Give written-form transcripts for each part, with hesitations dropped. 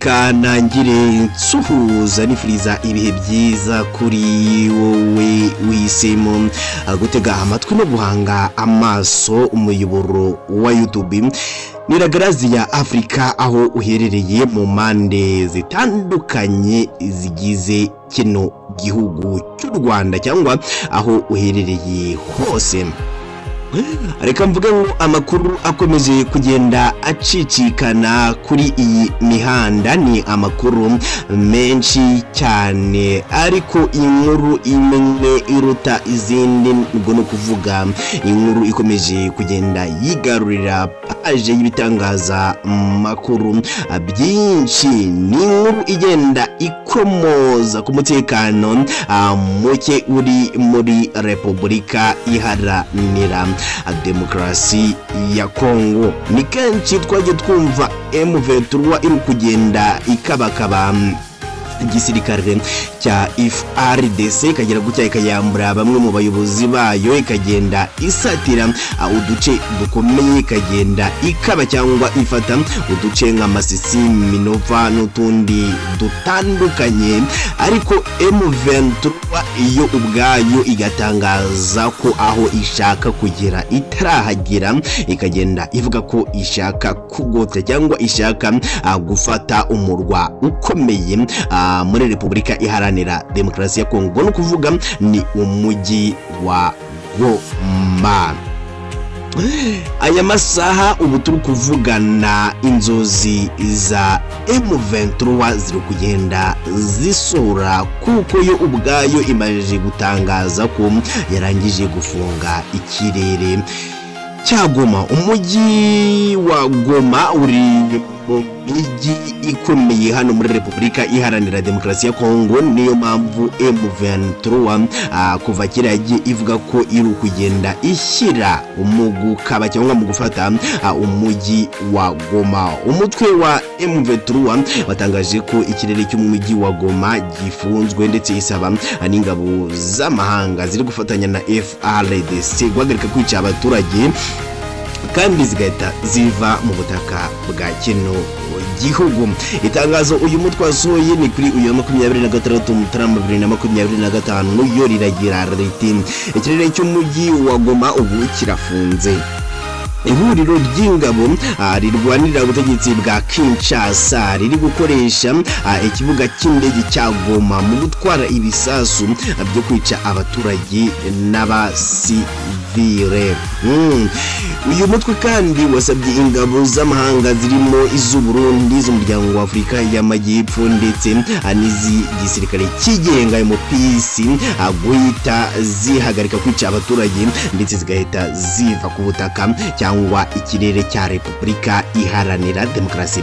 reka nangire nsuhuza nifuriza ibihe byiza kuri wowe wisemo gutega amatwi no guhanga amaso umuyoboro wa YouTube Niragarazi ya Afrika aho uherereye mu mande zitandukanye zigize kino gihugu cy'u Rwanda cyangwa aho uherereye hose. Reka mvuge ngo amakuru akomeje kugenda acicikana kuri iyi mihanda ni amakuru menshi cyane ariko inkuru imwe iruta izindi ngo no kuvuga inkuru ikomeje kugenda yigarurira paje y'ibitangaza makuru byinshi ni inkuru igenda ikomoza ku mutekano muke uri muri Repubulika Iharanira Demokarasi ya Kongo. Ni kenshi twaje twumva M23 iri kugenda ikabakaba igisirikare cya FARDC kagera gucya ikayambura bamwe mu bayobozi bayo ikagenda isatira uduce dukomeye ikagenda ikaba cyangwa ifata uduce nka Masisi, Minova n'utundi dutandukanye ariko M23 iyo ubwayo igatangaza ko aho ishaka kugera itarahagera ikagenda ivuga ko ishaka kugota cyangwa ishaka gufata umurwa ukomeye muri Repubulika Iharanira Demokarasi ya Kongo no kuvuga ni umujyi wa Goma. Aya masaha ubu turi kuvugana inzozi za M23 ziri kugenda zisura kuko yo ubwayo imaje gutangaza ko yarangije gufunga ikirere cya Goma. Umujyi wa Goma uri mu mijyi ikomeye hano muri Repubulika Iharanira Demokarasi ya Kongo, niyo mpamvu M23 kuva kiragiye ivuga ko iri kugenda ishyira umugukaba cyangwa mu gufata umujyi wa Goma. Umutwe wa M23 watangaje ko ikirere cy'umujyi wa Goma gifunzwe ndetse isaba n'ingabo z'amahanga ziri gufatanya na FARDC guhagarika kwica abaturage kandi zigahita ziva mu butaka bwa kino gihugu. Itangazo uyu mutwe wasohoye ni kuri uyu 26 Mutarama 2025 yo riragira riti ikirere cy'umujyi wa Goma ubu kirafunze. Ihuriro ry'ingabo rirwanira ubutegetsi bwa Kinshasa riri gukoresha ikibuga cy'indege cya Goma mu gutwara ibisasu byo kwica abaturage n'abasivile. Uyu mutwe kandi wasabye ingabo z'amahanga zirimo iz'u Burundi, z'umuryango wa Afrika y'Amajyepfo ndetse n'izi gisirikare kigenga mu PC guhita zihagarika kwica abaturage ndetse zigahita ziva ku butaka cyangwa ikirere cya Repubulika Iharanira Demokarasi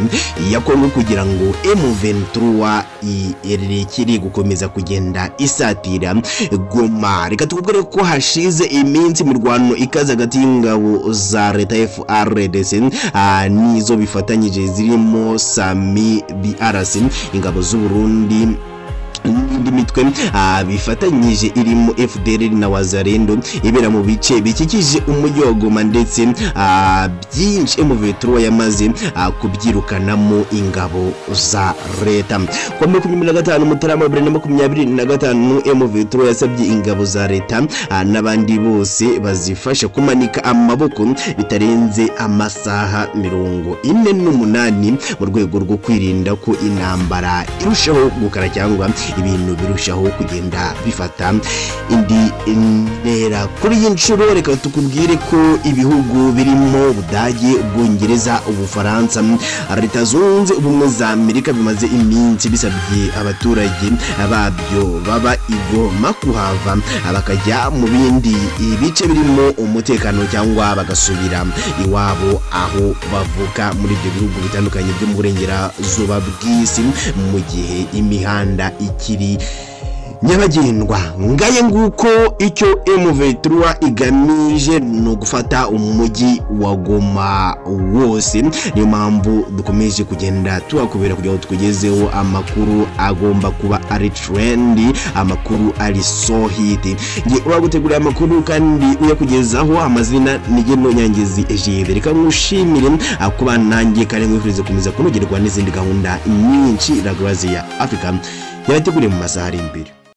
ya Kongo kugira ngo M23 kiri gukomeza kugenda isatira Goma. Reka tukubwire ko hashize iminsi mirwano ikaza hagati y'ingabo za leta FARDC nizo bifatanyije zirimo Sami BRC, ingabo z'u Burundi n'indi mitwe bifatanyije irimo FDLR na Wazalendo ibera mu bice bikikije umujyi wa Goma ndetse byinshi M23 yamaze kubyirukanamo ingabo za leta. Kwa 15 Mutarama 2025 M23 yasabye ingabo za leta n'abandi bose bazifasha kumanika amaboko bitarenze amasaha 48 mu rwego rwo kwirinda ko intambara irushaho gukara cyangwa ibintu birushaho kugenda bifata indi ntera. Kuri iyi nshuro reka tukubwire ko ibihugu birimo Budage, Ubwongereza, Ubufaransa, Leta Zunze Ubumwe za Amerika bimaze iminsi bisabye abaturage babyo baba Goma kuhava bakajya mu bindi bice birimo umutekano cyangwa bagasubira iwabo aho bavuka muri ibyo bihugu bitandukanye byo mu burengerazuba bw'isi mu gihe imihanda ikiri nyabagendwa ngaye nguko icyo M23 igamije no gufata umujyi wa Goma wose. Niyo mpamvu dukomeje kugenda tuakubera kugira ngo tukugezeho amakuru agomba kuba ari trendy, amakuru ari so hit. Ngiye uragutegurira amakuru kandi uyakugezaho amazina nigeno nyangezi ejibe. Reka ngushimire akuba nanjye kare mwifurize kumeza kunogerwa n'izindi gahunda nyinshi ragwazi ya Africa yabateguriye mu masaha ari imbere.